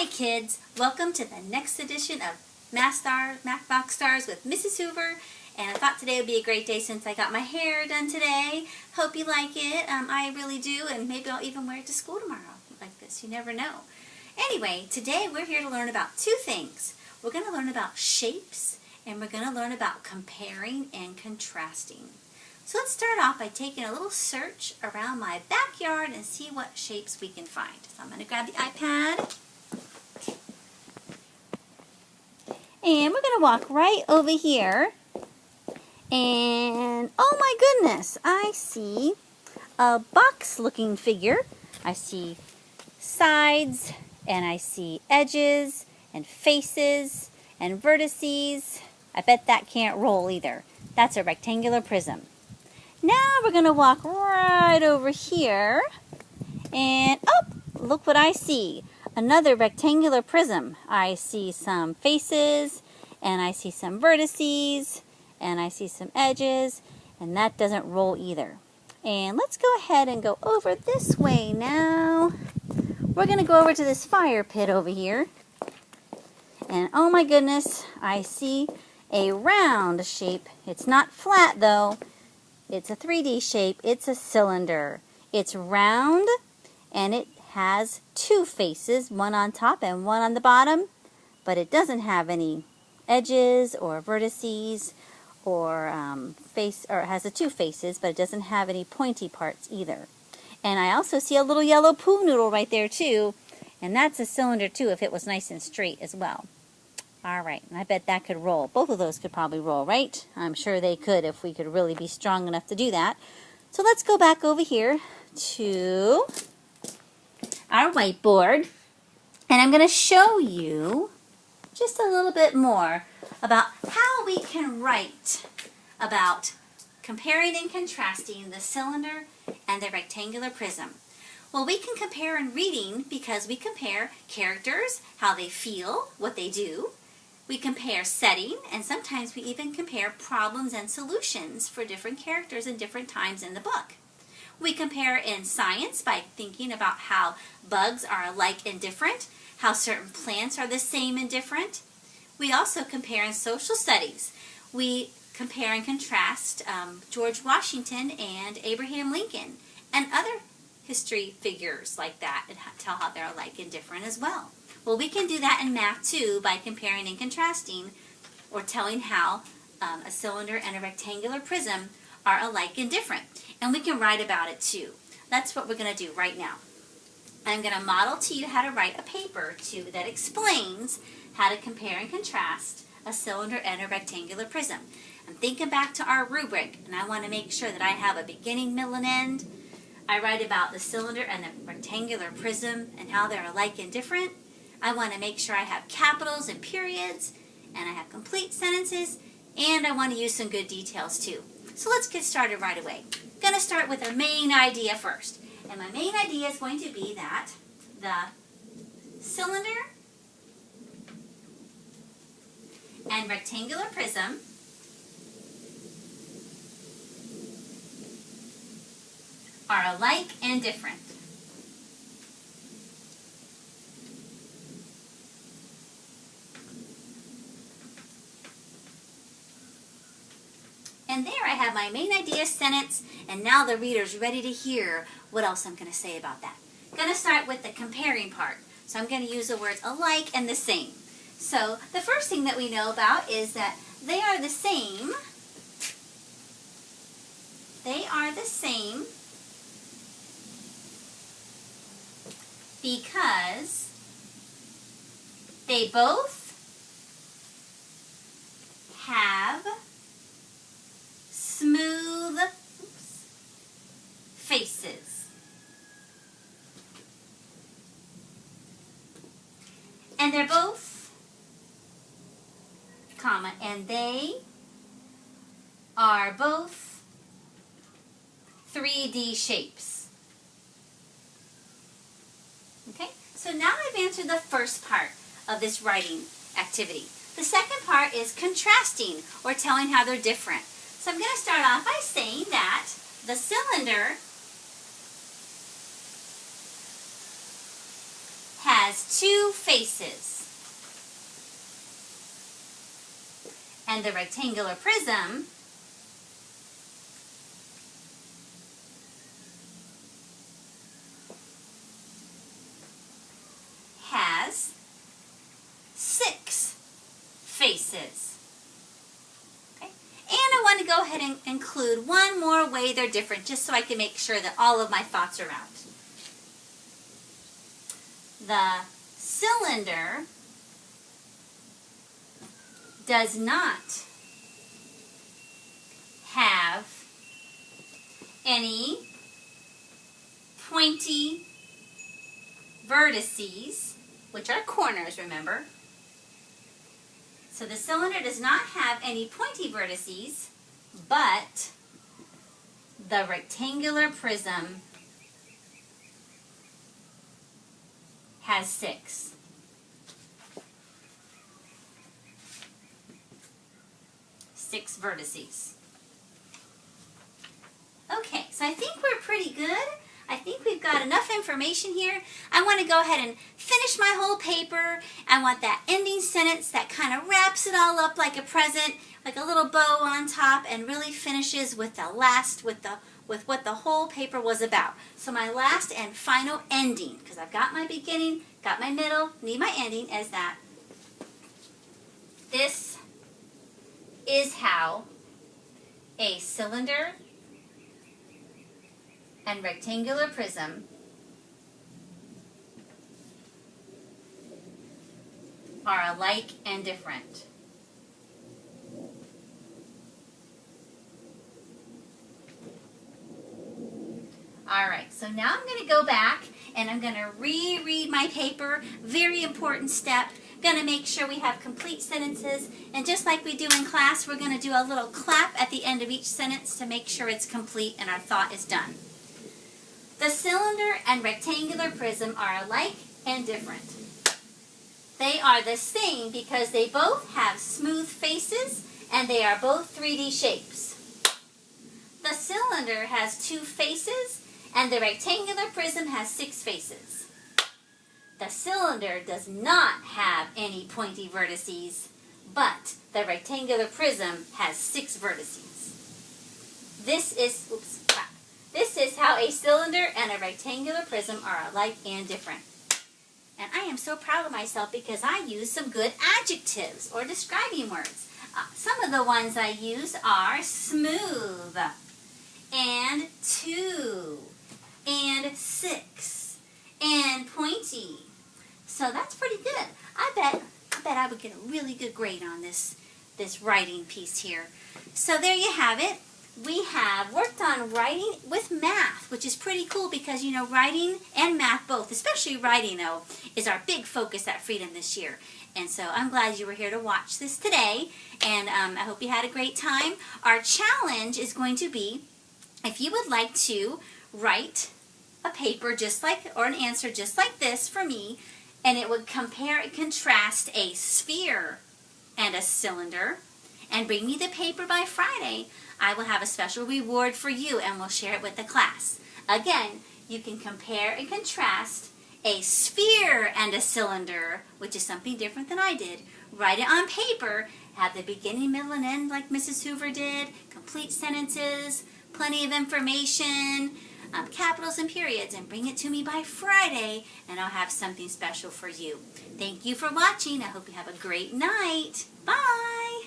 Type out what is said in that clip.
Hi kids, welcome to the next edition of Math Box Stars with Mrs. Hoover. And I thought today would be a great day since I got my hair done today. Hope you like it. I really do, and maybe I'll even wear it to school tomorrow like this. You never know. Anyway, today we're here to learn about two things. We're going to learn about shapes, and we're going to learn about comparing and contrasting. So let's start off by taking a little search around my backyard and see what shapes we can find. So I'm going to grab the iPad. And we're going to walk right over here. And oh my goodness, I see a box-looking figure. I see sides, and I see edges, and faces, and vertices. I bet that can't roll either. That's a rectangular prism. Now we're going to walk right over here. And oh, look what I see. Another rectangular prism. I see some faces, and I see some vertices, and I see some edges, and that doesn't roll either. And let's go ahead and go over this way now. We're going to go over to this fire pit over here. And oh my goodness, I see a round shape. It's not flat though. It's a 3D shape. It's a cylinder. It's round, and it has two faces, one on top and one on the bottom, but it doesn't have any edges or vertices or it has the two faces, but it doesn't have any pointy parts either. And I also see a little yellow poo noodle right there too, and that's a cylinder too if it was nice and straight as well. All right, and I bet that could roll. Both of those could probably roll, right? I'm sure they could if we could really be strong enough to do that. So let's go back over here to our whiteboard, and I'm going to show you just a little bit more about how we can write about comparing and contrasting the cylinder and the rectangular prism. Well, we can compare in reading because we compare characters, how they feel, what they do. We compare setting, and sometimes we even compare problems and solutions for different characters in different times in the book. We compare in science by thinking about how bugs are alike and different, how certain plants are the same and different. We also compare in social studies. We compare and contrast George Washington and Abraham Lincoln and other history figures like that and tell how they're alike and different as well. Well, we can do that in math too by comparing and contrasting or telling how a cylinder and a rectangular prism are alike and different. And we can write about it too. That's what we're going to do right now. I'm going to model to you how to write a paper too that explains how to compare and contrast a cylinder and a rectangular prism. I'm thinking back to our rubric, and I want to make sure that I have a beginning, middle, and end. I write about the cylinder and the rectangular prism and how they're alike and different. I want to make sure I have capitals and periods, and I have complete sentences, and I want to use some good details too. So let's get started right away. I'm going to start with a main idea first. And my main idea is going to be that the cylinder and rectangular prism are alike and different. And there I have my main idea sentence, and now the reader's ready to hear what else I'm going to say about that. I'm going to start with the comparing part. So I'm going to use the words alike and the same. So the first thing that we know about is that they are the same. They are the same because they both have smooth faces. And they're both, comma, and they are both 3D shapes. Okay, so now I've answered the first part of this writing activity. The second part is contrasting, or telling how they're different. So I'm going to start off by saying that the cylinder has has two faces. And the rectangular prism has 6 faces. Okay? And I want to go ahead and include one more way they're different, just so I can make sure that all of my thoughts are out. The cylinder does not have any pointy vertices, which are corners, remember. So the cylinder does not have any pointy vertices, but the rectangular prism has 6. Six vertices. Okay, so I think we're pretty good. I think we've got enough information here. I want to go ahead and finish my whole paper. I want that ending sentence that kind of wraps it all up like a present, like a little bow on top, and really finishes with the last, with what the whole paper was about. So my last and final ending, because I've got my beginning, got my middle, need my ending, is that this is how a cylinder and rectangular prism are alike and different. All right, so now I'm going to go back and I'm going to reread my paper. Very important step. Going to make sure we have complete sentences, and just like we do in class, we're going to do a little clap at the end of each sentence to make sure it's complete and our thought is done. The cylinder and rectangular prism are alike and different. They are the same because they both have smooth faces and they are both 3D shapes. The cylinder has 2 faces and the rectangular prism has 6 faces. The cylinder does not have any pointy vertices, but the rectangular prism has 6 vertices. This is how a cylinder and a rectangular prism are alike and different. And I am so proud of myself because I used some good adjectives or describing words. Some of the ones I used are smooth, and 2, and 6, and pointy. So that's pretty good. I bet I would get a really good grade on this writing piece here. So there you have it. We have worked on writing with math, which is pretty cool because, you know, writing and math both, especially writing though, is our big focus at Freedom this year. And so I'm glad you were here to watch this today, and I hope you had a great time. Our challenge is going to be, if you would like to write a paper just like, or an answer just like this for me, and it would compare and contrast a sphere and a cylinder, and bring me the paper by Friday, I will have a special reward for you and we'll share it with the class. Again, you can compare and contrast a sphere and a cylinder, which is something different than I did. Write it on paper, have the beginning, middle, and end like Mrs. Hoover did, complete sentences, plenty of information, capitals and periods, and bring it to me by Friday, and I'll have something special for you. Thank you for watching. I hope you have a great night. Bye!